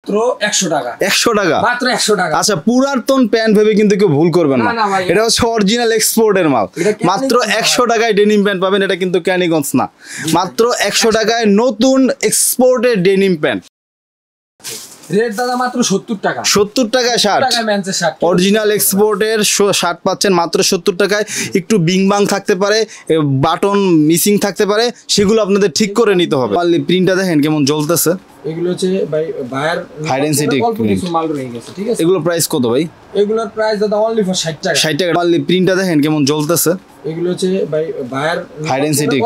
মাত্র 100 টাকা। 100 টাকা মাত্র 100 টাকা। আচ্ছা, পুরাতন প্যান্ট ভেবে কিন্তু কেউ ভুল করবেন না, এটা হচ্ছে অরিজিনাল এক্সপোর্টের মাল। মাত্র 100 টাকায় ডেনিম প্যান্ট পাবেন, এটা কিন্তু ক্যানিগঞ্জ না। মাত্র 100 টাকায় নতুন এক্সপোর্টের ডেনিম প্যান্ট। রেট দাদা মাত্র 70 টাকা। 70 টাকায় শার্ট, অরিজিনাল এক্সপোর্টের শার্ট পাচ্ছেন মাত্র 70 টাকায়। একটু বিংবাং থাকতে পারে, বাটন মিসিং থাকতে পারে, সেগুলো আপনাদের ঠিক করে নিতে হবে। প্রিন্টটা দেখেন কেমন জ্বলতেছে। এগুলো হচ্ছে ভাই বায়ার হাই ডেনসিটি মাল রয়ে গেছে, ঠিক আছে। এগুলো প্রাইস কত ভাই? এগুলোর প্রাইস দাদা অনলি ফর 60 টাকা। 60 টাকা। প্রিন্টটা দেখেন কেমন জ্বলতেছে। এগুলো হচ্ছে ভাই বায়ার হাই ডেনসিটি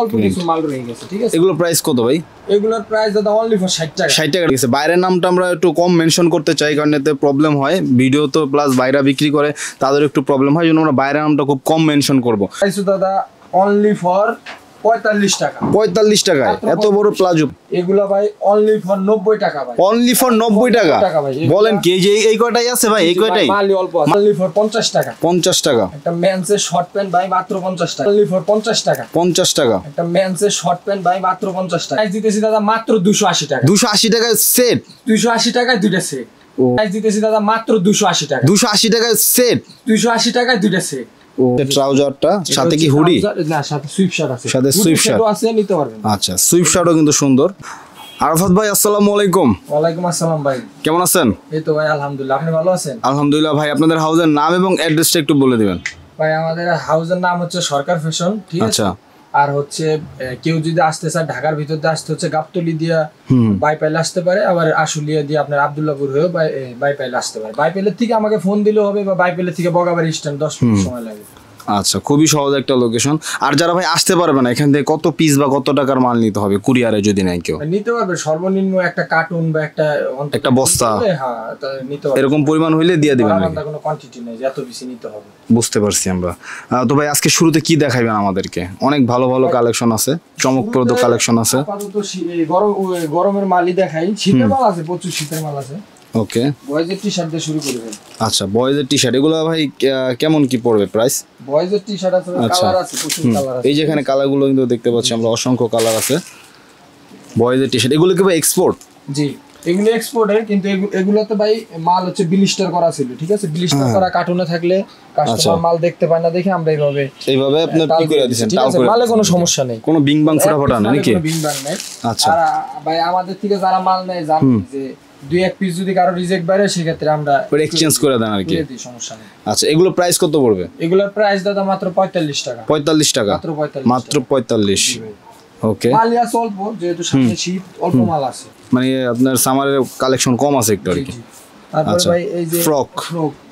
মাল রয়ে গেছে, ঠিক আছে। এগুলো প্রাইস কত ভাই? এগুলোর প্রাইস দাদা অনলি ফর 60 টাকা। 60 টাকা গেছে। বাইরের নামটা আমরা একটু কম মেনশন করতে চাই, কারণ এতে প্রবলেম হয়। ভিডিও তো প্লাস বাইরা বিক্রি করে, তাদের একটু প্রবলেম হয়, জন্য আমরা বাইরের নামটা খুব কম মেনশন করবো। প্রাইস দাদা অনলি ফর 45 টাকা। 45 টাকায় এত বড় প্লাজো। এগুলা ভাই অনলি ফর 90 টাকা ভাই। অনলি ফর 90 টাকা বলেন কি? এই কয়টাই আছে ভাই? এই কয়টাই মালই অল্প আছে। অনলি ফর 50 টাকা। 50 টাকা। একটা মেন্সের শর্ট প্যান্ট ভাই মাত্র 50 টাকা। অনলি ফর 50 টাকা। 50 টাকা। একটা মেন্সের শর্ট প্যান্ট ভাই মাত্র 50 টাকা। প্রাইস দিতেছি দাদা মাত্র 280 টাকা। 280 টাকায় সেট। 280 টাকায় দুইটা সেট। প্রাইস দিতেছি দাদা মাত্র 280 টাকা। 280 টাকায় সেট। 280 টাকায় দুইটা সেট। ট্রাউজারটা সাথে কি হুডি? না, সাথে সুইফট শার্ট আছে। সাথে সুইফট শার্ট আছে, নিতে পারবেন। আচ্ছা, সুইফট শার্টও কিন্তু সুন্দর। আরাফাত ভাই আসসালামু আলাইকুম। ওয়ালাইকুম আসসালাম ভাই, কেমন আছেন? এই তো ভাই আলহামদুলিল্লাহ, আপনি ভালো আছেন? আলহামদুলিল্লাহ। ভাই আপনাদের হাউসের নাম এবং অ্যাড্রেসটা একটু বলে দিবেন। ভাই আমাদের হাউসের নাম হচ্ছে সরকার ফ্যাশন, ঠিক আছে। আচ্ছা। আর হচ্ছে কেউ যদি আসতে চায় ঢাকার ভিতর দিয়ে আসতে হচ্ছে গাবতলী দিয়া বাইপাইল আসতে পারে, আবার আশুলিয়া দিয়ে আপনার আব্দুল্লাহপুর হয়েও বাইপাইল আসতে পারে। বাইপাইলের থেকে আমাকে ফোন দিলেও হবে, বা বাইপাইলের থেকে বগাবাড়ি স্ট্যান্ড 10 মিনিট সময় লাগে। আচ্ছা, খুবই সহজ একটা লোকেশন। আর যারা ভাই আসতে পারবে না, এখান থেকে কত পিস বা কত টাকার মাল নিতে হবে কুরিয়ারে যদি নেয় কেউ? নিতে পারবে সর্বনিম্ন একটা কার্টুন বা একটা বস্তা, হ্যাঁ নিতে পারবে। এরকম পরিমাণ হইলে দিয়ে দিবেন নাকি? কোনো কোয়ান্টিটি নেই, এত বেশি নিতে হবে। বুঝতে পারছি আমরা। তো ভাই আজকে শুরুতে কি দেখাইবেন আমাদেরকে? অনেক ভালো ভালো কালেকশন আছে, চমকপ্রদ কালেকশন আছে। আপাতত গরমের মালই দেখাই। শীতের মাল আছে, প্রচুর শীতের মাল আছে। ওকে, বয়েজের টি-শার্ট দিয়ে শুরু করবেন। আচ্ছা, বয়েজের টি-শার্ট এগুলো ভাই কেমন কি পড়বে প্রাইস? বয়েজের টি-শার্ট আছে, কালার আছে, প্রচুর কালার আছে। এই যেখানে কালারগুলো কিন্তু দেখতে পাচ্ছি আমরা, অসংখ্য কালার আছে বয়েজের টি-শার্ট। এগুলো কি ভাই এক্সপোর্ট? জি, এগুলো এক্সপোর্টের, কিন্তু এগুলোতে ভাই মাল হচ্ছে ব্লিস্টার করা ছিল, ঠিক আছে। ব্লিস্টার করা কার্টুনে থাকলে কাস্টমার মাল দেখতে পায় না, দেখে আমরা এইভাবে আপনি কি করে দিবেন? ঠিক আছে, মালে কোনো সমস্যা নেই, কোনো বিং বাং ফোটা না নাকি? কোনো বিং বাং নাই। আচ্ছা। আর ভাই আমাদের থেকে যারা মাল নেয় জানেন যে দুই এক পিস যদি কারো রিজেক্ট বাইরে, সেক্ষেত্রে আমরা এক্সচেঞ্জ করে দেন আর কি, সমস্যা নেই। আচ্ছা, এগুলো প্রাইস কত পড়বে? এগুলোর প্রাইস দাদা মাত্র 45 টাকা। 45 টাকা? মাত্র 45। ওকে, মাল আছে অল্প, যেহেতু সামনে শীত, অল্প মাল আছে, মানে আপনার সামারের কালেকশন কম আছে একটু আর কি। তারপরে ভাই এই যে ফ্রক,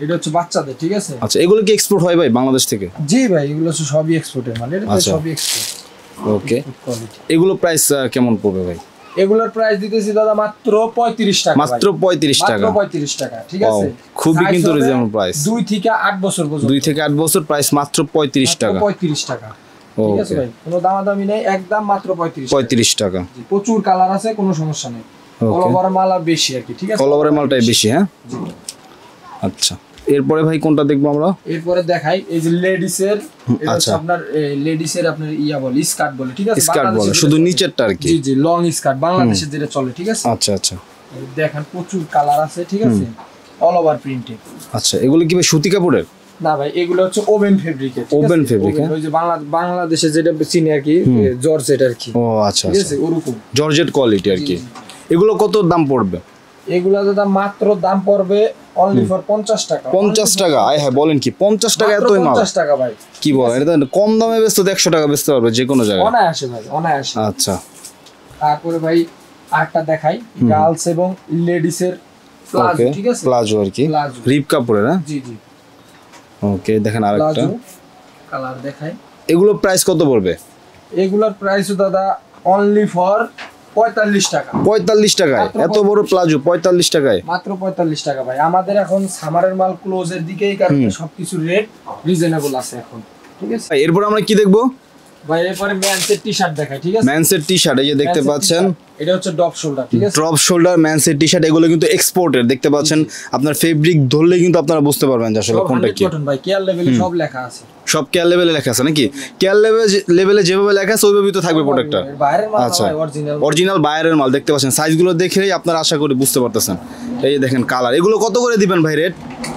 এটা হচ্ছে বাচ্চাদের, ঠিক আছে। আচ্ছা, এগুলো কি এক্সপোর্ট হয় ভাই বাংলাদেশ থেকে? জি ভাই, এগুলো হচ্ছে সবই এক্সপোর্টের মাল, এটা সবই এক্সপোর্ট। ওকে, এগুলো প্রাইস কেমন পড়বে ভাই? এগুলোর প্রাইস দিতেছি দাদা মাত্র 35 টাকা। মাত্র 35 টাকা? মাত্র 35 টাকা, ঠিক আছে। খুবই কিন্তু রিজনেবল প্রাইস। 2 থেকে 8 বছর পর্যন্ত। 2 থেকে 8 বছর, প্রাইস মাত্র 35 টাকা। 35 টাকা, ঠিক আছে ভাই, কোনো দামাদামি নেই, একদম মাত্র 35 টাকা। প্রচুর কালার আছে, কোনো সমস্যা নেই। কলবর মাল বেশি আর কি, ঠিক আছে। কলবরের মালটাই বেশি, হ্যাঁ। আচ্ছা, এরপরে ভাই কোনটা দেখবো আমরা? এরপরে দেখাই এই যে লেডিসের, এটা হচ্ছে আপনার লেডিসের আপনার বলে স্কার্ট বলে, ঠিক আছে। স্কার্ট বলে, শুধু নিচেরটা আর কি। জি জি, লং স্কার্ট বাংলাদেশে যেটা চলে, ঠিক আছে। আচ্ছা আচ্ছা, দেখেন প্রচুর কালার আছে, ঠিক আছে, অল ওভার প্রিন্টেড। আচ্ছা, এগুলো কি ভাই সুতি কাপড়ের? না ভাই, এগুলো হচ্ছে ওভেন ফেব্রিকের। ওভেন ফেব্রিক, ওই যে বাংলাদেশে যেটা চিনি আর কি, জর্জেট আর কি। ও আচ্ছা, ঠিক আছে, ওরকম জর্জেট কোয়ালিটি আর কি। এগুলো কত দাম পড়বে? এগুলো দাদা মাত্র দাম পড়বে অনলি ফর 50 টাকা। 50 টাকা? আয় হ্যাঁ, বলেন কি 50 টাকা? এতই মাল? 50 টাকা ভাই, কি বলেন? এটা তো কম দামে বেচতে 100 টাকা বেচতে পারবে যে কোনো জায়গায়, অনায়াসে ভাই, অনায়াসে। আচ্ছা, তারপরে ভাই আরেকটা দেখাই, গার্লস এবং লেডিসের প্লাজো, ঠিক আছে। প্লাজো আর কি, রিপ কাপড়ের, হ্যাঁ। জি জি, ওকে, দেখেন আরেকটা কালার দেখাই। এগুলো প্রাইস কত পড়বে? এগুলোর প্রাইস দাদা অনলি ফর 45 টাকা। 45 টাকায় এত বড় প্লাজো? 45 টাকায়? মাত্র 45 টাকা ভাই। আমাদের এখন সামারের মাল ক্লোজের দিকেই, কারণে সবকিছু রেট রিজনেবল আছে এখন, ঠিক আছে। এরপর আমরা কি দেখবো ভাই? এরপরে মেন্সের টি-শার্ট দেখাই, ঠিক আছে। মেন্সের টি-শার্ট, এই যে দেখতে পাচ্ছেন, এটা হচ্ছে ড্রপ শোল্ডার, ঠিক আছে? ড্রপ শোল্ডার ম্যানসের টি শার্ট, এগুলো কিন্তু এক্সপোর্টের দেখতে পাচ্ছেন। আপনার ফেব্রিক ধরলেই কিন্তু আপনারা বুঝতে পারবেন যে আসলে কোনটা কি। ভাই কেয়ার লেভেলে সব লেখা আছে, সব কেয়ার লেভেলে লেখা আছে নাকি? কেয়ার লেভেলে যেভাবে লেখা আছে ওইভাবেই তো থাকবে প্রোডাক্টটা। বাইরের মাল আচ্ছা, ভাই অরিজিনাল অরিজিনাল বাইরের মাল দেখতে পাচ্ছেন। সাইজগুলো দেখলেই আপনারা আশা করি বুঝতে পারতেছেন। এই যে দেখেন কালার, এগুলো কত করে দিবেন ভাই রেট?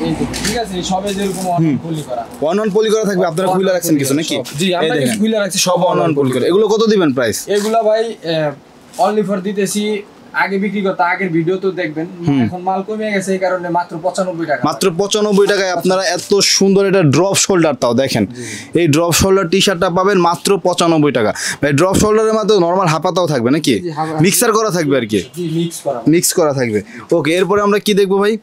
এই যে, ঠিক আছে, সবে যেরকম অন পলি করা, ওয়ান পলি করা থাকবে, আপনারা খুলে রাখছেন কিছু নাকি? জি, এই আমরা দেখেন খুলে রাখছি সব ওয়ান পলি করে। এগুলো কত দিবেন প্রাইস? এগুলা ভাই অনলি ফর দিতেছি, আগে বিক্রি করতে আগের ভিডিও তো দেখবেন, এখন মাল কমে গেছে এই কারণে মাত্র 95 টাকা। মাত্র 95 টাকায় আপনারা এত সুন্দর এটা ড্রপ শোল্ডার, তাও দেখেন এই ড্রপ শোল্ডার টি শার্টটা পাবেন মাত্র 95 টাকা। ভাই ড্রপ শোল্ডারের মধ্যে নরমাল হাপাতাও থাকবে নাকি? মিক্সার করা থাকবে আর কি, জি মিক্স করা থাকবে। ওকে, এরপরে আমরা কি দেখবো ভাই?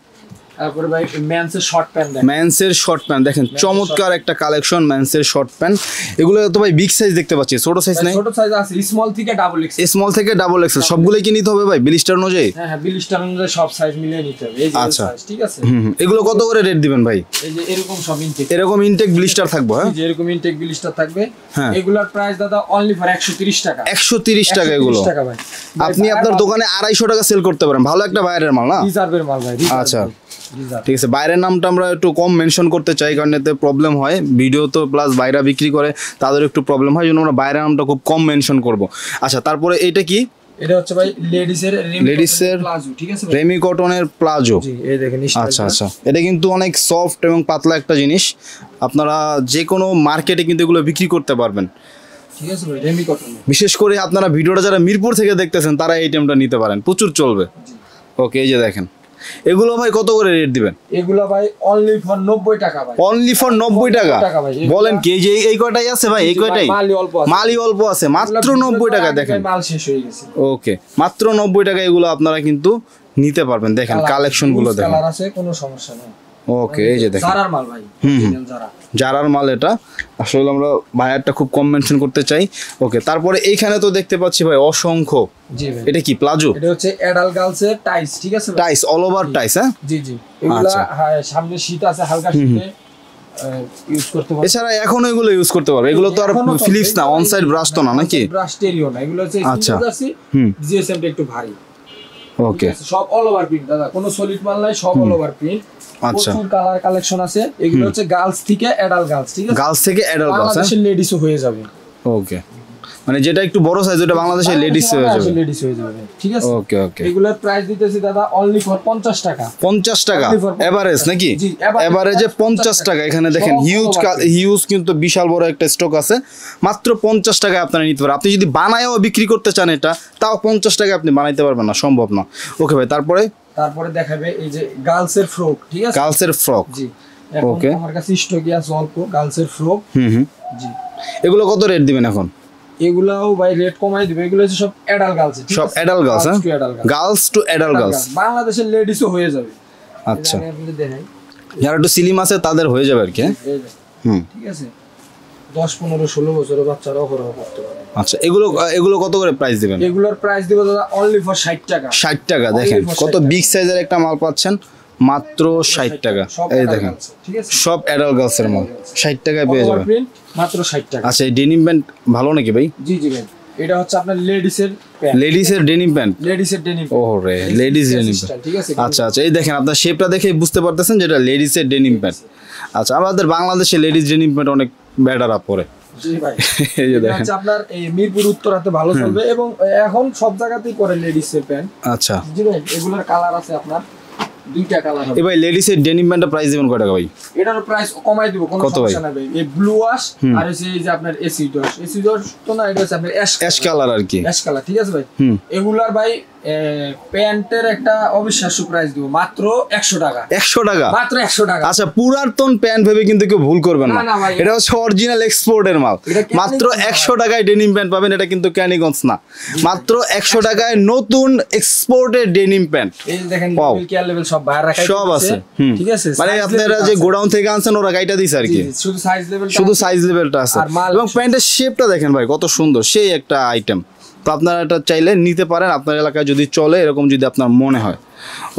তারপরে ভাই মেন্সের শর্ট প্যান্ট, মেন্সের শর্ট প্যান্ট দেখেন, চমৎকার একটা কালেকশন মেন্সের শর্ট প্যান্ট। এগুলো তো ভাই বিগ সাইজ দেখতে পাচ্ছি, ছোট সাইজ নাই? ছোট সাইজ আছে, স্মল থেকে ডাবল এক্সেল। স্মল থেকে ডাবল এক্সেল সবগুলোই কি নিতে হবে ভাই বিলিস্টার অনুযায়ী? হ্যাঁ, বিলিস্টার অনুযায়ী সব সাইজ মিলিয়ে নিতে হবে। এই যে আচ্ছা, সাইজ, ঠিক আছে? এগুলো কত করে রেট দিবেন ভাই? এই যে এরকম সব ইনটেক, এরকম ইনটেক ব্লিস্টার থাকবে? হ্যাঁ, যে এরকম ইনটেক বিলিস্টার থাকবে। হ্যাঁ, এগুলোর প্রাইস দাদা অনলি ফর 130 টাকা। 130 টাকা এগুলো। ভাই আপনি আপনার দোকানে 250 টাকা সেল করতে পারেন। ভালো একটা বাইরের মাল না? রিজার্ভের মাল ভাই। আচ্ছা, ঠিক আছে। বাইরের নামটা আমরা একটু কম মেনশন করতে চাই, কারণ এতে প্রবলেম হয় ভিডিও তো, প্লাস বাইরা বিক্রি করে তাদের একটু প্রবলেম হয়, জন্য আমরা বাইরের নামটা খুব কম মেনশন করব। আচ্ছা, তারপরে এটা কি? এটা হচ্ছে ভাই লেডিসের প্লাজো, ঠিক আছে ভাই? রেমি কটনের প্লাজো। জি, এই দেখেন। আচ্ছা আচ্ছা, এটা কিন্তু অনেক সফট এবং পাতলা একটা জিনিস। আপনারা যে কোনো মার্কেটে কিন্তু এগুলো বিক্রি করতে পারবেন, ঠিক আছে ভাই? Remi cotton. বিশেষ করে আপনারা ভিডিওটা যারা মিরপুর থেকে দেখতেছেন তারা এই আইটেমটা নিতে পারেন, প্রচুর চলবে। ওকে, এই যে দেখেন এগুলো ভাই কত করে রেট দিবেন? এগুলো ভাই অনলি ফর 90 টাকা ভাই। অনলি ফর 90 টাকা? বলেন কি? এই যে এই কয়টাই আছে ভাই? এই কয়টাই মালই অল্প আছে, মাত্র 90 টাকা। দেখেন মাল শেষ হয়ে গেছে। ওকে, মাত্র 90 টাকা এগুলো আপনারা কিন্তু নিতে পারবেন। দেখেন কালেকশন গুলো দেখেন, কালার আছে, কোনো সমস্যা নেই। ওকে, এই যে দেখেন জারার মাল ভাই, জারার মাল। এটা আসলে আমরা বায়ারটা খুব কম মেনশন করতে চাই। ওকে, তারপরে এইখানে তো দেখতে পাচ্ছি ভাই অসংখ্য। জি ভাই, এটা কি প্লাজো? এটা হচ্ছে অ্যাডাল্ট গার্লসের টাইস, ঠিক আছে? টাইস, অল ওভার টাইস। হ্যাঁ, জি জি, এগুলা সামনে শীত আছে, হালকা শীতে ইউজ করতে পারবে। এছাড়া এখন এগুলো ইউজ করতে পারবে। এগুলো তো আর ফিলিপস না, অন সাইড ব্রাশ তো না নাকি? ব্রাশ টেরিও না, এগুলো হচ্ছে আচ্ছা, জিএসএমটা একটু ভারী। ওকে, সব অল ওভার প্রিন্ট দাদা, কোনো সলিড মাল নাই, সব অল ওভার প্রিন্ট। আচ্ছা, প্রচুর কালার কালেকশন আছে। এগুলো হচ্ছে গার্লস থেকে অ্যাডাল্ট গার্লস, ঠিক আছে? গার্লস থেকে অ্যাডাল্ট গার্লস, বাংলাদেশের লেডিসও হয়ে যাবে। ওকে, মানে যেটা একটু বড় সাইজ ওটা বাংলাদেশের লেডিস হয়ে যাবে। লেডিস হয়ে যাবে, ঠিক আছে? ওকে ওকে, এগুলোর প্রাইস দিতেছি দাদা অনলি ফর 50 টাকা। 50 টাকা এভারেজ নাকি? এভারেজে 50 টাকা। এখানে দেখেন হিউজ কিন্তু বিশাল বড় একটা স্টক আছে। মাত্র 50 টাকায় আপনারা নিতে পারেন। আপনি যদি বানায়ও বিক্রি করতে চান এটা, তাও 50 টাকায় আপনি বানাইতে পারবেন না, সম্ভব না। ওকে ভাই, তারপরে দেখাবে এই যে গার্লসের ফ্রক, ঠিক আছে? গার্লসের ফ্রক, জি। ওকে, আমার কাছে স্টকই আছে অল্প গার্লসের ফ্রক। জি, এগুলো কত রেট দিবেন এখন? এগুলাও ভাই রেট কমাই দিবে। এগুলো হচ্ছে সব অ্যাডাল্ট গার্লস, সব অ্যাডাল্ট গার্লস। হ্যাঁ, গার্লস টু অ্যাডাল্ট গার্লস। বাংলাদেশের লেডিসও হয়ে যাবে। আচ্ছা, যারা একটু সিলিম আছে তাদের হয়ে যাবে আর কি। ঠিক আছে, 10 15 16 বছরের বাচ্চারাও করতে পারে। আচ্ছা, এগুলো কত করে প্রাইস দিবেন? এগুলোর প্রাইস দিব দাদা অনলি ফর 60 টাকা। 60 টাকা। দেখেন কত বিগ সাইজের একটা মাল পাচ্ছেন, মাত্র 60 টাকা। এই দেখেন, ঠিক আছে? সব অ্যাডাল্ট গার্লসের মাল 60 টাকায় পেয়ে যাবেন, মাত্র 60 টাকা। আচ্ছা, এই ডেনিম প্যান্ট ভালো নাকি ভাই? জি জি ভাই, এটা হচ্ছে আপনার লেডিসের ডেনিম প্যান্ট। ওরে, লেডিস ডেনিম প্যান্ট, ঠিক আছে? আচ্ছা আচ্ছা, এই দেখেন আপনার শেপটা দেখে বুঝতে পারতেছেন যেটা লেডিসের ডেনিম প্যান্ট। আচ্ছা, আমাদের বাংলাদেশে লেডিস ডেনিম প্যান্ট অনেক বেটার পরে। জি ভাই, এই যে দেখেন আপনার এই মিরপুর উত্তরাতে ভালো চলবে এবং এখন সব জায়গাতেই করে লেডিসের প্যান্ট। আচ্ছা, জি ভাই, এগুলোর কালার আছে আপনার দুইটা কালার হবে। এই ভাই লেডিসের ডেনিম প্যান্টের প্রাইস দিবেন কত টাকা ভাই? এটার প্রাইস কমাই দিব, কোনো সমস্যা নাই ভাই। এই ব্লু ওয়াশ আর হচ্ছে এই যে আপনার এসি ডস তো না, এটা হচ্ছে আপনার অ্যাশ কালার আর কি, অ্যাশ কালার, ঠিক আছে ভাই? এগুলার ভাই প্যান্টের একটা অবিশ্বাস্য প্রাইস দিব, মাত্র 100 টাকা। 100 টাকা? মাত্র 100 টাকা। আচ্ছা, পুরাতন প্যান্ট ভেবে কিন্তু কেউ ভুল করবেন না, এটা হচ্ছে অরিজিনাল এক্সপোর্টের মাল। মাত্র 100 টাকায় ডেনিম প্যান্ট পাবেন। এটা কিন্তু ক্যানিগঞ্জ না, মাত্র 100 টাকায় নতুন এক্সপোর্টের ডেনিম প্যান্ট। এই দেখেন কেয়ার লেভেল সব বাইরে রাখা সব আছে, ঠিক আছে? মানে আপনারা যে গোডাউন থেকে আনছেন ওরা গাইটা দিছে আর কি, শুধু সাইজ লেভেলটা আছে। এবং প্যান্টের শেপটা দেখেন ভাই কত সুন্দর, সেই একটা আইটেম। তো আপনারা এটা চাইলে নিতে পারেন আপনার এলাকায় যদি চলে, এরকম যদি আপনার মনে হয়।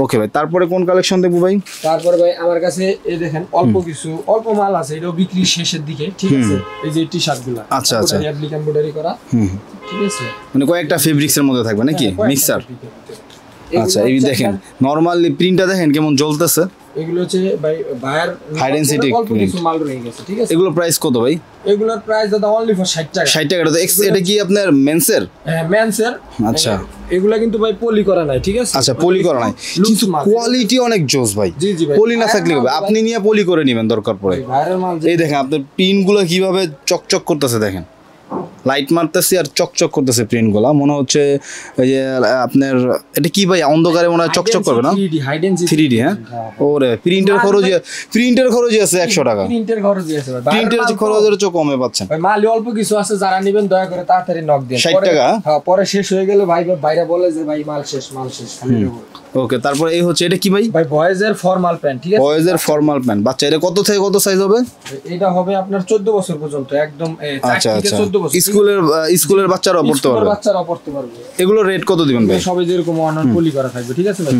ওকে ভাই, তারপরে কোন কালেকশন দেখবো ভাই? তারপরে ভাই আমার কাছে এই দেখেন অল্প মাল আছে, এটাও বিক্রি শেষের দিকে, ঠিক আছে। এই যে টি শার্ট গুলা, আচ্ছা আচ্ছা, এমব্রয়ডারি করা, ঠিক আছে, মানে কয়েকটা ফেব্রিক্স এর মধ্যে থাকবে নাকি, মিক্সার। আচ্ছা, এই দেখেন নরমালি প্রিন্টটা দেখেন কেমন জ্বলতেছে। এগুলো হচ্ছে ভাই বায়ার হাইড এন্ড সিটি অল্প কিছু মাল রয়ে গেছে, ঠিক আছে। এগুলো প্রাইস কত ভাই? এগুলোর প্রাইস দাদা অনলি ফর 60 টাকা। 60 টাকা। এটা কি আপনার মেন্সের? হ্যাঁ, মেন্সের। আচ্ছা, এগুলা কিন্তু ভাই পলি করা নাই, ঠিক আছে। আচ্ছা, পলি করা নাই, কিন্তু কোয়ালিটি অনেক জোস ভাই। জি জি ভাই, পলি না থাকলে হবে, আপনি নিয়ে পলি করে নেবেন দরকার পড়ে। ভাইরাল মাল। এই দেখেন আপনার প্রিন্টগুলো কিভাবে চকচক করতেছে, দেখেন লাইট মারতেছে আর চকচক করতেছে প্রিন্টগুলো, মনে হচ্ছে এই যে আপনার এটা কি ভাই অন্ধকারে মনে হয় চকচক করবে না? 3D। হ্যাঁ, ওরে প্রিন্টের খরচই আছে 100 টাকা। প্রিন্টের খরচই আছে ভাই, প্রিন্টের খরচের চেয়ে কমে পাচ্ছেন ভাই। মাল অল্প কিছু আছে, যারা নেবেন দয়া করে তাড়াতাড়ি নক দেন। 60 টাকা। হ্যাঁ, পরে শেষ হয়ে গেলে ভাই বাইরে বলে যে ভাই মাল শেষ খালি দেবো। ওকে, তারপর এই হচ্ছে এটা কি ভাই? ভাই বয়েজের ফর্মাল প্যান্ট, ঠিক আছে। বয়েজের ফর্মাল প্যান্ট, বাচ্চা এটা কত থেকে কত সাইজ হবে? এটা হবে আপনার 14 বছর পর্যন্ত, একদম 4 আচ্ছা থেকে আচ্ছা, 14 বছর। স্কুলের বাচ্চারাও পড়তে পারবে। বাচ্চারাও পড়তে পারবে। এগুলো রেট কত দিবেন ভাই? সবাই যেরকম অনার পলি করা থাকবে, ঠিক আছে ভাই।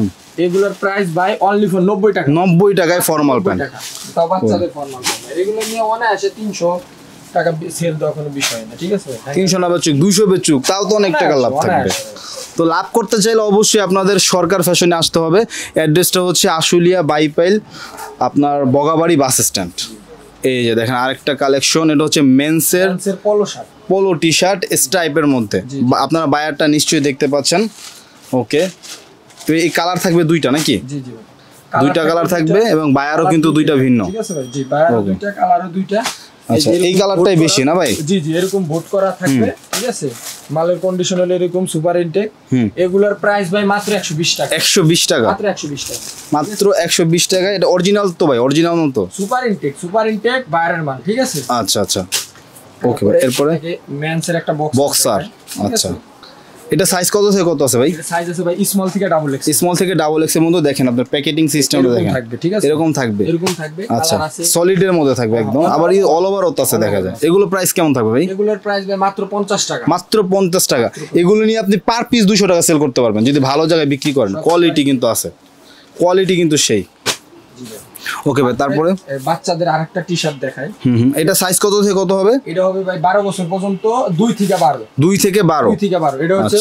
এগুলোর প্রাইস ভাই অনলি ফর 90 টাকা। 90 টাকায় ফর্মাল প্যান্ট, তাও বাচ্চাদের ফর্মাল প্যান্ট। এগুলো নিয়ে অনায়াসে 300 টাকা সেল দেওয়া কোনো বিষয় না, ঠিক আছে ভাই। 300 না বেচুক, 200 বেচুক, তাও তো অনেক টাকা লাভ থাকবে। তো লাভ করতে চাইলে অবশ্যই আপনাদের সরকার ফ্যাশনে আসতে হবে। অ্যাড্রেসটা হচ্ছে আশুলিয়া বাইপাইল, আপনার বগাবাড়ি বাস স্ট্যান্ড। এই যে দেখেন আরেকটা কালেকশন, এটা হচ্ছে মেন্সের পোলো টি শার্ট স্ট্রাইপের মধ্যে। আপনারা বায়ারটা নিশ্চয়ই দেখতে পাচ্ছেন। ওকে, তো এই কালার থাকবে দুইটা নাকি? জি জি, দুইটা কালার থাকবে এবং বায়ারও কিন্তু দুইটা ভিন্ন, ঠিক আছে ভাই। জি, বায়ারও দুইটা, কালারও দুইটা। আচ্ছা, এই কালারটাই বেশি না ভাই? জি জি, এরকম ভোট করা থাকবে, ঠিক আছে। মালের কন্ডিশন হলো এরকম সুপার ইনটেক। এগুলোর প্রাইস ভাই মাত্র 120 টাকা। 120 টাকা, মাত্র 120 টাকা, মাত্র 120 টাকা। এটা অরিজিনাল তো ভাই? অরিজিনাল তো সুপার ইনটেক বাইরের মাল, ঠিক আছে। আচ্ছা আচ্ছা, ওকে ভাই। এরপরে মেন্সের একটা বক্সার। আচ্ছা, এটা সাইজ কত থেকে কত আছে ভাই? এটা সাইজ আছে ভাই স্মল থেকে ডাবল এক্স। স্মল থেকে ডাবল এক্স এর মধ্যে দেখেন আপনার প্যাকেটিং সিস্টেমটা দেখেন থাকবে, ঠিক আছে। এরকম থাকবে। আচ্ছা, কালার আছে, সলিডের মধ্যে থাকবে একদম। আবার এই অল ওভার ওত আছে দেখা যায়। এগুলো প্রাইস কেমন থাকবে ভাই? এগুলোর প্রাইস ভাই মাত্র 50 টাকা। মাত্র 50 টাকা। এগুলো নিয়ে আপনি পার পিস 200 টাকা সেল করতে পারবেন যদি ভালো জায়গায় বিক্রি করেন। কোয়ালিটি কিন্তু আছে, কোয়ালিটি কিন্তু সেই। ওকে ভাই, তারপরে বাচ্চাদের আরেকটা টি শার্ট দেখাই। এটা সাইজ কত থেকে কত হবে? এটা হবে ভাই 12 বছর পর্যন্ত, 2 থেকে 12। 2 থেকে 12। এটা হচ্ছে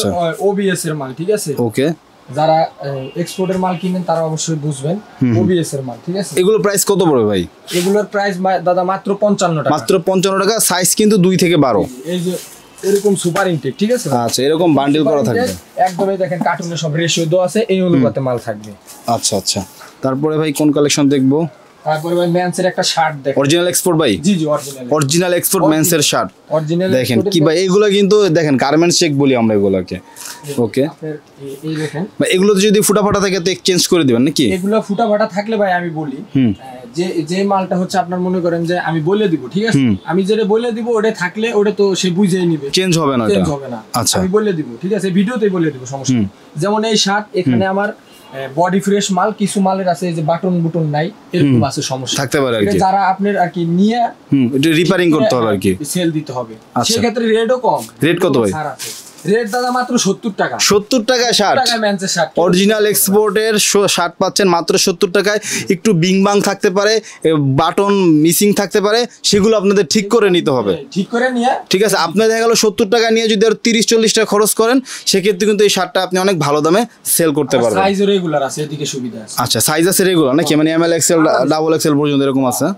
ওবিএস এর মাল, ঠিক আছে। ওকে, যারা এক্সপোর্টের মাল কিনেন তারা অবশ্যই বুঝবেন, ওবিএস এর মাল, ঠিক আছে। এগুলো প্রাইস কত পড়বে ভাই? এগুলোর প্রাইস দাদা মাত্র 55 টাকা। মাত্র 55 টাকা। সাইজ কিন্তু 2 থেকে 12। এই যে এরকম সুপার ইনটেক, ঠিক আছে। আচ্ছা, এরকম বান্ডিল করা থাকবে একদমই। দেখেন কার্টুনে সব রেশিও দেওয়া আছে, এই অনুপাতে মাল থাকবে। আচ্ছা আচ্ছা, তারপরে ভাই কোন কালেকশন দেখবো? তারপরে ভাই মেন্সের একটা শার্ট দেখেন, অরিজিনাল এক্সপোর্ট ভাই। জি জি, অরিজিনাল এক্সপোর্ট মেন্সের শার্ট অরিজিনাল দেখেন কি ভাই, এগুলো কিন্তু দেখেন গার্মেন্টস চেক বলি আমরা এগুলোকে। ওকে, এই দেখেন এগুলোতে যদি ফুটা ফাটা থাকে তো এক্সচেঞ্জ করে দিবেন নাকি? এগুলো ফুটা ফাটা থাকলে ভাই আমি বলি যে মালটা হচ্ছে আপনার মনে করেন যে আমি বলে দিব, ঠিক আছে। আমি যেটা বলে দিব ওটা থাকলে ওটা তো সে বুঝেই নিবে, চেঞ্জ হবে না, চেঞ্জ হবে না। আচ্ছা, আমি বলে দিব, ঠিক আছে, ভিডিওতেই বলে দিব, সমস্যা নেই। যেমন এই শার্ট, এখানে আমার বডি ফ্রেশ মাল, কিছু মালের আছে যে বাটন বুটন নাই, এরকম আছে, সমস্যা থাকতে পারে আর কি। যারা আপনার আর কি নিয়ে এটা রিপেয়ারিং করতে হবে আর কি, সেল দিতে হবে, সেই ক্ষেত্রে রেটও কম। রেট কত ভাই? রেট দাদা মাত্র 70 টাকা। 70 টাকায় শার্ট, অরিজিনাল এক্সপোর্টের শার্ট পাচ্ছেন মাত্র 70 টাকায়। একটু বিং বাং থাকতে পারে, বাটন মিসিং থাকতে পারে, সেগুলো আপনাদের ঠিক করে নিতে হবে, ঠিক করে নিয়ে, ঠিক আছে। আপনি দেখা গেল 70 টাকা নিয়ে যদি আর 30-40 টাকা খরচ করেন, সেক্ষেত্রে কিন্তু এই শার্টটা আপনি অনেক ভালো দামে সেল করতে পারবেন। সাইজও রেগুলার আছে, এদিকে সুবিধা আছে। আচ্ছা, সাইজ আছে রেগুলার নাকি? মানে এমএল এক্সেল ডাবল এক্সেল পর্যন্ত এরকম আছে।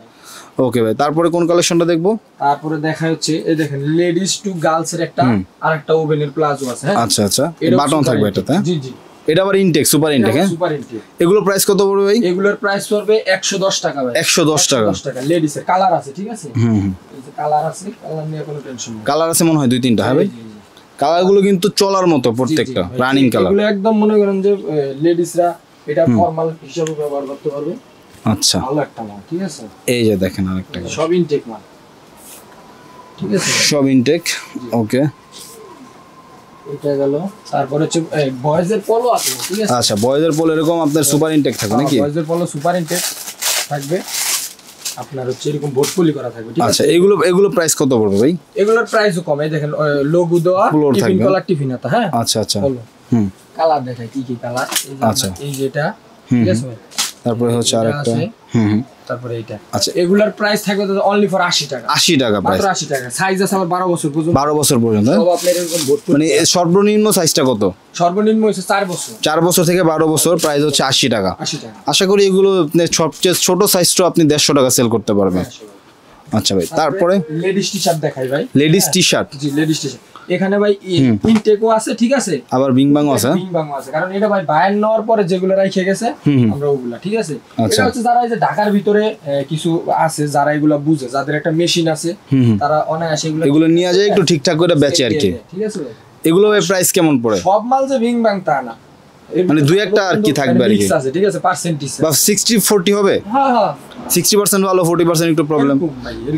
ওকে ভাই, তারপরে কোন কালেকশনটা দেখবো? তারপরে দেখা হচ্ছে এই দেখেন লেডিস টু গার্লস এর একটা আরেকটা ওভেনের প্লাজো আছে। হ্যাঁ, আচ্ছা আচ্ছা, বাটন থাকবে এটাতে। জি জি, এটা আবার ইনটেক, সুপার ইনটেক। হ্যাঁ, সুপার ইনটেক। এগুলো প্রাইস কত পড়বে ভাই? এগুলোর প্রাইস পড়বে 110 টাকা ভাই। 110 টাকা। লেডিস এর কালার আছে, ঠিক আছে। এই যে কালার আছে, কালার নিয়ে কোনো টেনশন নেই। কালার আছে মনে হয় 2-3টা। হ্যাঁ ভাই, কালারগুলো কিন্তু চলার মতো প্রত্যেকটা, রানিং কালার। এগুলো একদম মনে করেন যে লেডিসরা এটা ফর্মাল হিসেবে ব্যবহার করতে পারবে। আচ্ছা, ভালো একটা মাল, ঠিক আছে। এই যে দেখেন আরেকটা, সব ইনটেক মাল, ঠিক আছে, সব ইনটেক। ওকে, এটা গেল। তারপর হচ্ছে বয়েজের পোলো আছে, ঠিক আছে। আচ্ছা, বয়েজের পোলো এরকম আপনার সুপার ইনটেক থাকবে নাকি? বয়েজের পোলো সুপার ইনটেক থাকবে, আপনার হচ্ছে এরকম ভোটপলি করা থাকবে, ঠিক আছে। আচ্ছা, এগুলো প্রাইস কত পড়বে ভাই? এগুলোর প্রাইসও কম। এই দেখেন লোগো দেওয়া টিফিন কলার টিফিন আছে। হ্যাঁ, আচ্ছা আচ্ছা, কালার দেখাই কি কি কালার। আচ্ছা। এই যেটা ঠিক আছে ভাই, তারপরে হচ্ছে আরেকটা, তারপরে এইটা। আচ্ছা, এগুলার প্রাইস থাকবে অনলি ফর 80 টাকা। 80 টাকা প্রাইস, মাত্র 80 টাকা। সাইজ আছে আমার 12 বছর পর্যন্ত। 12 বছর পর্যন্ত। সব আপনার এরকম বোট মানে সর্বনিম্ন সাইজটা কত? সর্বনিম্ন হচ্ছে 4 বছর। 4 বছর থেকে 12 বছর, প্রাইস হচ্ছে 80 টাকা। 80 টাকা। আশা করি এগুলো সবচেয়ে ছোট সাইজটা আপনি 150 টাকা সেল করতে পারবেন। আচ্ছা ভাই, তারপরে লেডিস টি শার্ট দেখাই ভাই। লেডিস টি শার্ট, জি লেডিস টি শার্ট। এখানে ভাই ইনটেকও আছে, ঠিক আছে, আবার বিংবাংও আছে। বিংবাংও আছে, কারণ এটা ভাই বায়ান নেওয়ার পরে যেগুলো রাইখে গেছে আমরা ওগুলা, ঠিক আছে। আচ্ছা। এটা হচ্ছে যারা এই যে ঢাকার ভিতরে কিছু আছে যারা এগুলা বুঝে, যাদের একটা মেশিন আছে, তারা অনায়াসে এগুলো নিয়ে যায় একটু ঠিকঠাক করে বেচে আর কি। ঠিক আছে ভাই। এগুলো প্রাইস কেমন পড়ে? সব মাল যে বিংবাং তা না, মানে দুই একটা আর কি থাকবে আর কি, আছে, ঠিক আছে, পার্সেন্টেজ বা 60-40 হবে। হ্যাঁ হ্যাঁ, 60% ভালো, 40% একটু প্রবলেম,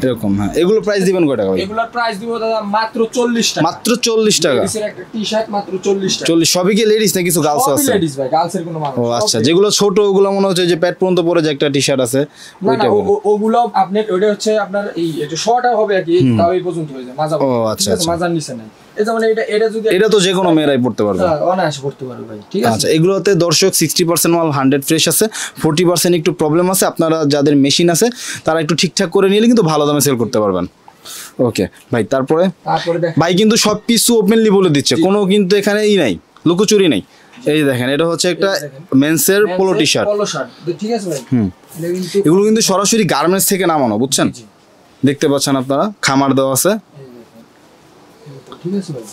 এরকম। হ্যাঁ, এগুলো প্রাইস দিবেন কয় টাকা ভাই? এগুলোর প্রাইস দিব দাদা মাত্র 40 টাকা। মাত্র 40 টাকা। লেডিসের একটা টি-শার্ট মাত্র 40 টাকা। 40 সবই কি লেডিস না কিছু গার্লস আছে? লেডিস ভাই, গার্লসের কোনো মাল। ও আচ্ছা, যেগুলো ছোট ওগুলো মনে হচ্ছে যে পেট পর্যন্ত পরে যে একটা টি-শার্ট আছে না ওইটা। না, ওগুলো আপনার ওটা হচ্ছে আপনার এই একটু শর্ট হবে আর কি, তাও এই পর্যন্ত হয়ে যায় মাজা। ও আচ্ছা আচ্ছা, মাজার নিচে নাই। এটা মানে এটা যদি এটা তো যে কোনো মেয়েরাই পড়তে পারবে। হ্যাঁ, অনায়াসে পড়তে পারবে ভাই, ঠিক আছে। আচ্ছা, এগুলোতে দর্শক 60% মাল 100 ফ্রেশ আছে, 40% একটু প্রবলেম আছে। আপনারা যাদের মেশিন আছে তারা একটু ঠিকঠাক করে নিলে কিন্তু ভালো দামে সেল করতে পারবেন। ওকে ভাই, তারপরে দেখ ভাই কিন্তু সব কিছু ওপেনলি বলে দিচ্ছে, কোনো কিন্তু এখানে নাই, লুকোচুরি নাই। এই দেখেন, এটা হচ্ছে একটা মেন্সের পোলো টি শার্ট, ঠিক আছে ভাই। এটা কিন্তু এগুলো কিন্তু সরাসরি গার্মেন্টস থেকে নামানো, বুঝছেন? দেখতে পাচ্ছেন আপনারা, খামার দেওয়া আছে, ঠিক আছে ভাই।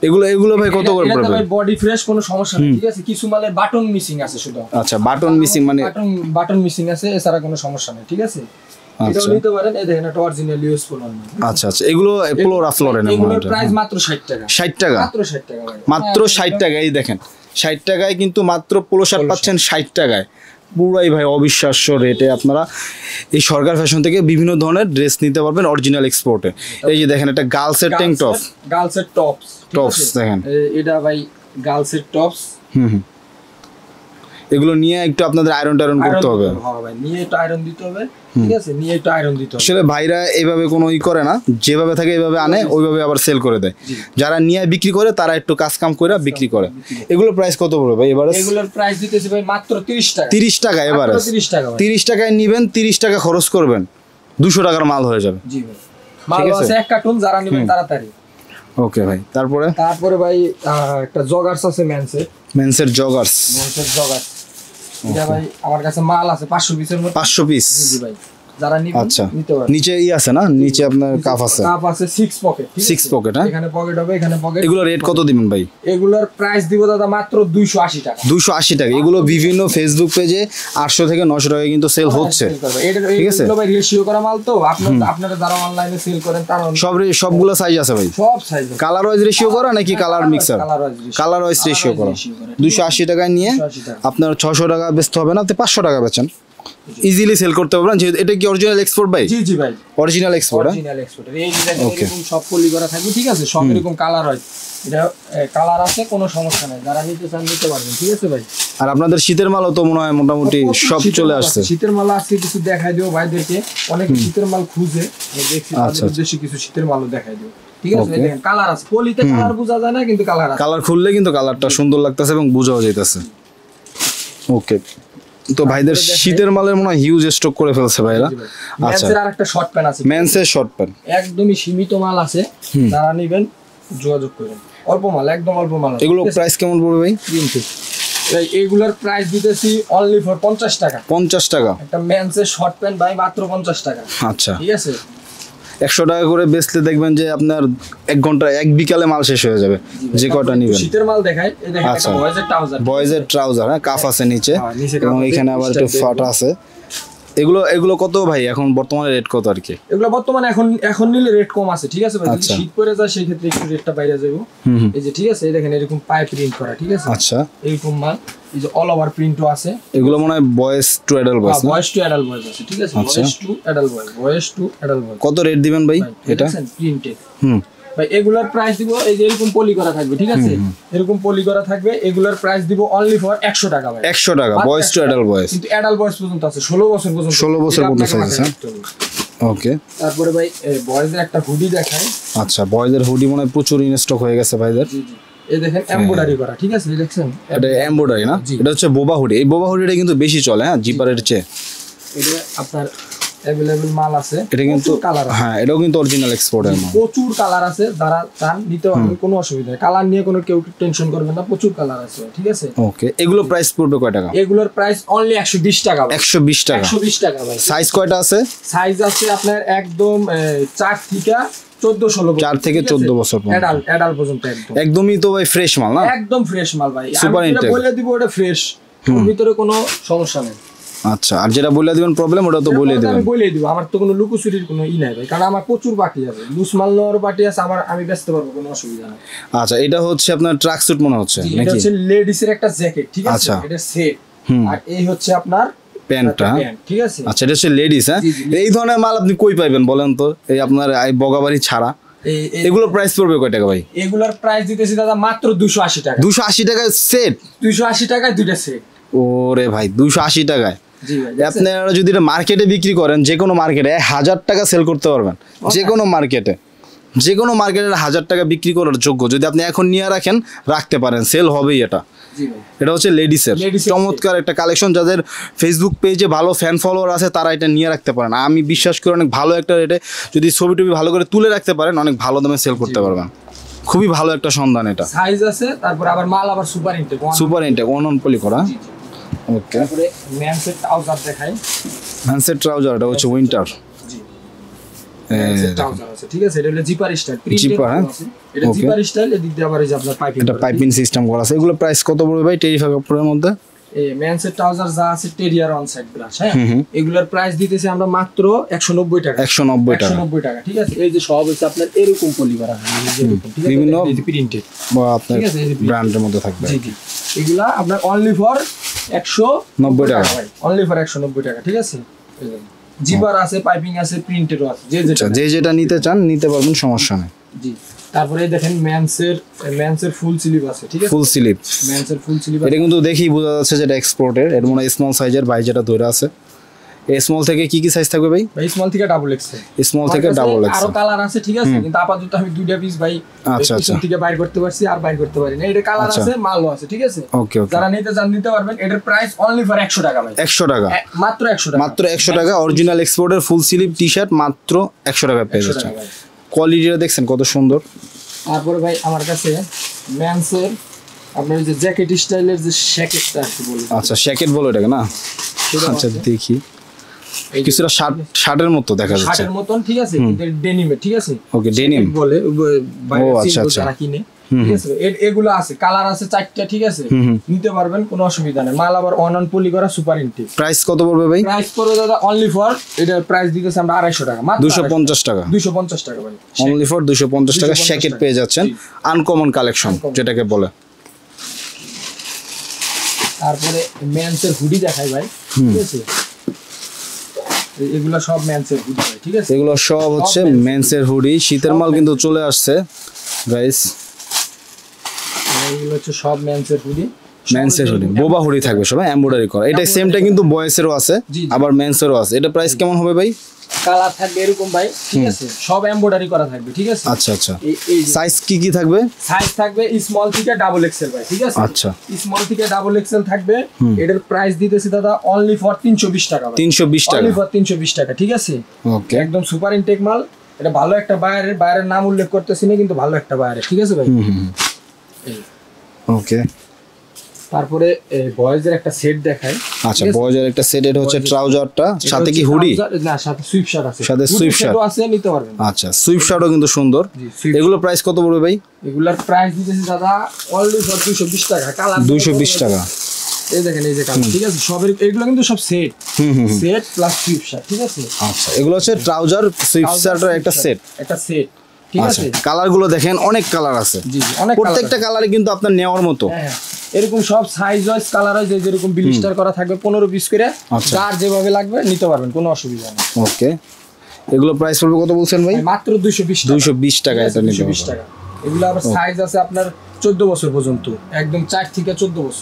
এগুলো ভাই কত করে পড়বে? ভাই বডি ফ্রেশ, কোনো সমস্যা নেই, ঠিক আছে। কিছু মালের বাটন মিসিং আছে শুধু। আচ্ছা, বাটন মিসিং মানে বাটন মিসিং আছে, এছাড়া কোনো সমস্যা নেই, ঠিক আছে। এটাও নিতে পারেন। এই দেখেন, এটা অরিজিনাল ইউএস পোলো। আচ্ছা আচ্ছা, এগুলো পোলো রাফ লরেন। এগুলোর প্রাইস মাত্র 60 টাকা। 60 টাকা, মাত্র 60 টাকা ভাই, মাত্র 60 টাকা। এই দেখেন, 60 টাকায় কিন্তু মাত্র পোলো শার্ট পাচ্ছেন 60 টাকায়। পুরাই ভাই অবিশ্বাস্য রেটে আপনারা এই সরকার ফ্যাশন থেকে বিভিন্ন ধরনের ড্রেস নিতে পারবেন অরিজিনাল এক্সপোর্টে। এই যে দেখেন, এটা গার্লসের ট্যাঙ্ক টপ, গার্লসের টপস দেখেন, এটা ভাই গার্লসের টপস। এগুলো নিয়ে একটু আপনাদের আয়রন টায়রন করতে হবে। হ্যাঁ ভাই, নিয়ে একটু আয়রন দিতে হবে, ঠিক আছে, নিয়ে একটু আয়রন দিতে হবে। আসলে ভাইরা এইভাবে কোনো করে না, যেভাবে থাকে এইভাবে আনে, ওইভাবে আবার সেল করে দেয়। যারা নিয়ে বিক্রি করে তারা একটু কাজ কাম করে বিক্রি করে। এগুলোর প্রাইস কত পড়বে ভাই এবারে? এগুলোর প্রাইস দিতেছি ভাই মাত্র 30 টাকা। 30 টাকা এবারে? 30 টাকা ভাই। 30 টাকায় নিবেন, 30 টাকা খরচ করবেন, 200 টাকার মাল হয়ে যাবে। জি ভাই, মাল আছে এক কার্টুন, যারা নেবেন তাড়াতাড়ি। ওকে ভাই, তারপরে ভাই একটা জগার্স আছে মেন্সের জগার্স। এটা ভাই আমার কাছে মাল আছে 500 পিসের মতো। 500 পিস? জি ভাই, যারা নিবেন আচ্ছা, নিতে পারেন। নিচে আছে না, নিচে আপনার কাপ আছে? কাপ আছে 6 পকেট। 6 পকেট, হ্যাঁ, এখানে পকেট হবে, এখানে পকেট। এগুলো রেট কত দিবেন ভাই? এগুলোর প্রাইস দিব দাদা মাত্র 280 টাকা। 280 টাকা। এগুলো বিভিন্ন ফেসবুক পেজে 800 থেকে 900 টাকা কিন্তু সেল হচ্ছে, ঠিক আছে। এগুলো ভাই রেশিও করা মাল তো, আপনারা যারা অনলাইনে সেল করেন তারা সবগুলো সাইজ আছে ভাই? সব সাইজ। কালার ওয়াইজ রেশিও করা নাকি colour mixer? Colour wise ratio করা। 280 টাকায় নিয়ে আপনার 600 টাকা বেচতে হবে না, আপনি 500 টাকা বেচেন, ইজিলি সেল করতে পারবেন। যেহেতু এটা কি অরিজিনাল এক্সপোর্ট ভাই? জি জি ভাই, অরিজিনাল এক্সপোর্ট। Original export. এই ডিজাইন এরকম সব পলি করা থাকবে, ঠিক আছে, সব এরকম কালার হয়। এটা কালার আছে, কোনো সমস্যা নাই, যারা নিতে চান নিতে পারবেন, ঠিক আছে ভাই। আর আপনাদের শীতের মালও তো মনে হয় মোটামুটি সব চলে আসছে। শীতের মাল আজকে কিছু দেখাই দিও ভাইদেরকে, অনেক শীতের মাল খুঁজে দেখছি, তাদের উদ্দেশ্যে কিছু শীতের মালও দেখাই দিও, ঠিক আছে। দেখেন কালার আছে, পলিতে কালার বোঝা যায় না, কিন্তু কালার আছে। কালার খুললে কিন্তু কালারটা সুন্দর লাগতেছে এবং বোঝাও যাইতেছে। ওকে, তো ভাইদের শীতের মালের মনে হয় হিউজ স্টক করে ফেলছে ভাইরা। আচ্ছা, মেন্সের আরেকটা শর্ট প্যান্ট আছে, মেন্সের শর্ট প্যান্ট একদমই সীমিত মাল আছে, যারা নেবেন যোগাযোগ করেন। অল্প মাল, একদম অল্প মাল। এগুলো প্রাইস কেমন পড়বে ভাই? এগুলার প্রাইস দিতেছি অনলি ফর 50 টাকা। 50 টাকা একটা মেন্সের শর্ট প্যান্ট ভাই, মাত্র 50 টাকা। আচ্ছা, ঠিক আছে। 100 টাকা করে বেচলে দেখবেন যে আপনার 1 ঘন্টা 1 বিকালে মাল শেষ হয়ে যাবে, যে কটা নিবেন। শীতের মাল দেখাই, এই দেখেন একটা বয়েজের ট্রাউজার। বয়েজের ট্রাউজার, হ্যাঁ, কাফ আছে নিচে এবং এখানে আবার একটু ফাটা আছে। এগুলো কত ভাই এখন বর্তমানে রেট কত আর কি? এগুলো বর্তমানে এখন নিলে রেট কম আছে, ঠিক আছে ভাই। যদি শীত পড়ে যায় সেই ক্ষেত্রে একটু রেটটা বাইরে যাবে। এই যে, ঠিক আছে, এই দেখেন এরকম পাইপ প্রিন্ট করা, ঠিক আছে। আচ্ছা, এরকম মাল, এই যে অল ওভার প্রিন্টও আছে। এগুলো মনে হয় বয়েজ টু অ্যাডাল্ট বয়েজ, না? বয়েজ টু অ্যাডাল্ট বয়েজ আছে, ঠিক আছে। Boys two adult boys. কত রেট দিবেন ভাই এটা? প্রিন্টেড ভাই, এগুলার প্রাইস দিব, এই যে এরকম পলি করা থাকবে, ঠিক আছে, এরকম পলি করা থাকবে। এগুলার প্রাইস দিব অনলি ফর 100 টাকা ভাই। 100 টাকা বয়েজ টু অ্যাডাল্ট বয়েজ, কিন্তু অ্যাডাল্ট বয়েজ পর্যন্ত আছে, 16 বছর পর্যন্ত। 16 বছর পর্যন্ত সাইজ আছে। ওকে, তারপরে ভাই বয়েজের একটা হুডি দেখাই। আচ্ছা, বয়েজের হুডি মনে হয় প্রচুর ইন স্টক হয়ে গেছে ভাইদের। জি জি, এই দেখেন এমব্রয়ডারি করা, ঠিক আছে, দেখছেন এটা এমব্রয়ডারি না, এটা হচ্ছে বোবা হুডি। এই বোবা হুডিটা কিন্তু বেশি চলে, হ্যাঁ, জিপারের চেয়ে। এটা আপনার অ্যাভেলেবল মাল আছে, এটা কিন্তু কালার, হ্যাঁ, এটাও কিন্তু অরিজিনাল এক্সপোর্টের মাল। প্রচুর কালার আছে, যারা চান নিতে পারবেন, কোনো অসুবিধা নেই। কালার নিয়ে কোনো কেউ টেনশন করবেন না, প্রচুর কালার আছে, ঠিক আছে। ওকে, এগুলো প্রাইস পড়বে কয় টাকা? এগুলোর প্রাইস অনলি 120 টাকা। 120 টাকা, 120 টাকা ভাই। সাইজ কয়টা আছে? সাইজ আছে আপনার একদম 4 থেকে 14-16, 4 থেকে 14 বছর পর্যন্ত, অ্যাডাল্ট পর্যন্ত। একদমই তো ভাই ফ্রেশ মাল না? একদম ফ্রেশ মাল ভাই, সুপার ইনটেক বলে দিব ওটা ফ্রেশ, ওর ভিতরে কোনো সমস্যা নেই। আচ্ছা, আর যেটা বলে দিবেন প্রবলেম ওটা তো বলে দিবেন। আমি বলে দিব, আমার তো কোনো লুকোচুরির কোনো নাই ভাই, কারণ আমার প্রচুর পার্টি আছে, লুজ মাল নেওয়ার পার্টি আছে আমার, আমি বেচতে পারবো, কোনো অসুবিধা নেই। আচ্ছা, এটা হচ্ছে আপনার ট্রাক স্যুট মনে হচ্ছে এটা নাকি? হচ্ছে লেডিসের একটা জ্যাকেট, ঠিক আছে, আচ্ছা। এটা সেট, আর এই হচ্ছে আপনার প্যান্টটা, ঠিক আছে। আচ্ছা, এটা হচ্ছে লেডিস, হ্যাঁ। এই ধরনের মাল আপনি কই পাইবেন বলেন তো? এই আপনার এই বগাবাড়ি ছাড়া এগুলোর প্রাইস পড়বে কয় টাকা ভাই? এগুলোর প্রাইস দিতেছি দাদা মাত্র 280 টাকা। 280 টাকায় সেট? 280 টাকায় দুইটা সেট। ওরে ভাই, 280 টাকায়! জি ভাই, আপনারা যদি এটা মার্কেটে বিক্রি করেন, যে কোনো মার্কেটে 1000 টাকা সেল করতে পারবেন, যে কোনো মার্কেটে, যে কোনো মার্কেটের 1000 টাকা বিক্রি করার যোগ্য। যদি আপনি এখন নিয়ে রাখতে পারেন, সেল হবেই এটা। এটা হচ্ছে লেডিসের চমৎকার একটা কালেকশন। যাদের ফেসবুক পেজে ভালো ফ্যান ফলোয়ার আছে তারা এটা নিয়ে রাখতে পারেন। আমি বিশ্বাস করি অনেক ভালো একটা রেটে যদি ছবি টবি ভালো করে তুলে রাখতে পারেন, অনেক ভালো দামে সেল করতে পারবেন। খুবই ভালো একটা সন্ধান এটা। সাইজ আছে, তারপর আবার মাল আবার super intake, super intake, on poly করা। ওকে, তারপরে ম্যানসেট ট্রাউজার দেখাই। ম্যানসেট ট্রাউজার, এটা হচ্ছে উইন্টার। ঠিক আছে, এটা হলো জিপার স্টাইল, জিপার, হ্যাঁ, এটা জিপার স্টাইল। এদিক দিয়ে আবার এই যে আপনার পাইপিং, এটা পাইপিং সিস্টেম করা আছে। এগুলো প্রাইস কত পড়বে ভাই টেরিফা কাপড়ের মধ্যে? এই ম্যানসেট ট্রাউজার যা আছে টেরিয়ার অন সাইড ব্রাশ, হ্যাঁ, এগুলোর প্রাইস দিতেছি আমরা মাত্র 190 টাকা। 190 টাকা, 190 টাকা, ঠিক আছে। এই যে সব হচ্ছে আপনার এরকম পলি করা হয়, বিভিন্ন প্রিন্টেড বা আপনার ব্র্যান্ডের মধ্যে থাকবে। জি জি, এগুলা আপনার অনলি ফর 190 টাকা ভাই, অনলি ফর 190 টাকা, ঠিক আছে। জিপার আছে, পাইপিং আছে, প্রিন্টেডও আছে, যে যেটা নিতে চান নিতে পারবেন, সমস্যা নেই। জি, তারপরে দেখেন ম্যানসের ফুল স্লিভ আছে, ঠিক আছে, ফুল স্লিভ। ম্যানসের ফুল স্লিভ এটা কিন্তু দেখি বোঝা যাচ্ছে যেটা এক্সপোর্টের। এর মনে স্মল সাইজের ভাই যেটা ধরে আছে। এই স্মল থেকে কি কি সাইজ থাকবে ভাই? স্মল থেকে ডাবল এক্সেল, স্মল থেকে ডাবল এক্সেল, আরো কালার আছে, ঠিক আছে, কিন্তু আপাতত আমি দুইটা পিস ভাই আচ্ছা আচ্ছা থেকে বাইর করতে পারছি, আর বাইর করতে পারি না। এটা কালার আছে, মালও আছে, ঠিক আছে। ওকে ওকে, যারা নিতে চান নিতে পারবেন। এটার প্রাইস অনলি ফর 100 টাকা ভাই, 100 টাকা, মাত্র 100 টাকা, মাত্র 100 টাকা। অরিজিনাল এক্সপোর্টের ফুল স্লিভ টি-শার্ট মাত্র 100 টাকা পেয়ে যাচ্ছেন। কোয়ালিটিটা দেখছেন কত সুন্দর। তারপরে ভাই আমার কাছে ম্যানসের আপনার যে জ্যাকেট স্টাইলের যে শ্যাকেটটা আছে বলে, আচ্ছা, শ্যাকেট বলো এটাকে না? আচ্ছা, দেখি কিছুটা শার্টের মতো দেখা যাচ্ছে, শার্টের মতন, ঠিক আছে, ডেনিমে, ঠিক আছে। ওকে, ডেনিম বলে ও, আচ্ছা আচ্ছা, যারা কিনে, ঠিক আছে। এগুলো আছে, কালার আছে 4টা, ঠিক আছে, নিতে পারবেন, কোনো অসুবিধা নেই। মাল আবার অন পলি করা, সুপার ইনটেক। প্রাইস কত পড়বে ভাই? প্রাইস পড়বে দাদা অনলি ফর, এটা প্রাইস দিতেছে আমরা 250 টাকা, মাত্র 250 টাকা, 250 টাকা ভাই, অনলি ফর 250 টাকা শ্যাকেট পেয়ে যাচ্ছেন। আনকমন কালেকশন যেটাকে বলে। তারপরে মেন্সের হুডি দেখাই ভাই, ঠিক আছে। এগুলো সব মেন্সের হুডি ভাই, ঠিক আছে, এগুলো সব হচ্ছে মেন্সের হুডি। শীতের মাল কিন্তু চলে আসছে গাইস। এগুলো হচ্ছে সব মেন্সের হুডি, মেন্সের হুডি, বোবা হুডি থাকবে সব এমব্রয়ডারি করা। এটা সেমটা কিন্তু বয়েসেরও আছে, আবার মেন্সেরও আছে। এটা প্রাইস কেমন হবে ভাই? কালার থাকবে এরকম ভাই, ঠিক আছে, সব এমব্রয়ডারি করা থাকবে, ঠিক আছে। আচ্ছা আচ্ছা, সাইজ কি কি থাকবে? সাইজ থাকবে স্মল থেকে ডাবল এক্সেল ভাই, ঠিক আছে। আচ্ছা, স্মল থেকে ডাবল এক্সেল থাকবে। এটার প্রাইস দিতেছি দাদা অনলি ফর 320 টাকা, 320 টাকা, অনলি ফর 320 টাকা, ঠিক আছে। ওকে, একদম সুপার ইনটেক মাল। এটা ভালো একটা বায়ারের নাম উল্লেখ করতেছি না, কিন্তু ভালো একটা বায়ারের, ঠিক আছে ভাই। ওকে, তারপরে বয়েজের একটা সেট দেখাই। আচ্ছা, বয়েজের একটা সেট। এটা হচ্ছে ট্রাউজারটা, সাথে কি হুডি? না, সাথে সুইপ শার্ট আছে, সাথে সুইপ শার্ট আছে, নিতে পারবেন। আচ্ছা, সুইপ শার্টও কিন্তু সুন্দর। এগুলো প্রাইস কত পড়বে ভাই? এগুলার প্রাইস দিতেছি দাদা অনলি ফর 220 টাকা। কালার 220 টাকা। এই দেখেন, এই যে কালার, ঠিক আছে। সবের এগুলো কিন্তু সব set, set plus sweep shirt, ঠিক আছে। আচ্ছা, এগুলো হচ্ছে ট্রাউজার সুইপ শার্টের একটা সেট, ঠিক আছে। কালার গুলো দেখেন, অনেক কালার আছে, জি জি, অনেক। প্রত্যেকটা কালারে কিন্তু আপনার নেওয়ার মতো। এরকম সব সাইজ ওয়াইজ কালার ওয়াইজ যেরকম ব্লিস্টার করা থাকবে 15 পিস করে, যার যেভাবে লাগবে নিতে পারবেন, কোনো অসুবিধা নেই। ওকে, এগুলো প্রাইস পড়বে কত বলছেন ভাই? মাত্র 220 টাকা। এটা নিতে 220 টাকা। এগুলো আবার সাইজ আছে আপনার 14 বছর পর্যন্ত, একদম 4 থেকে 14 বছর।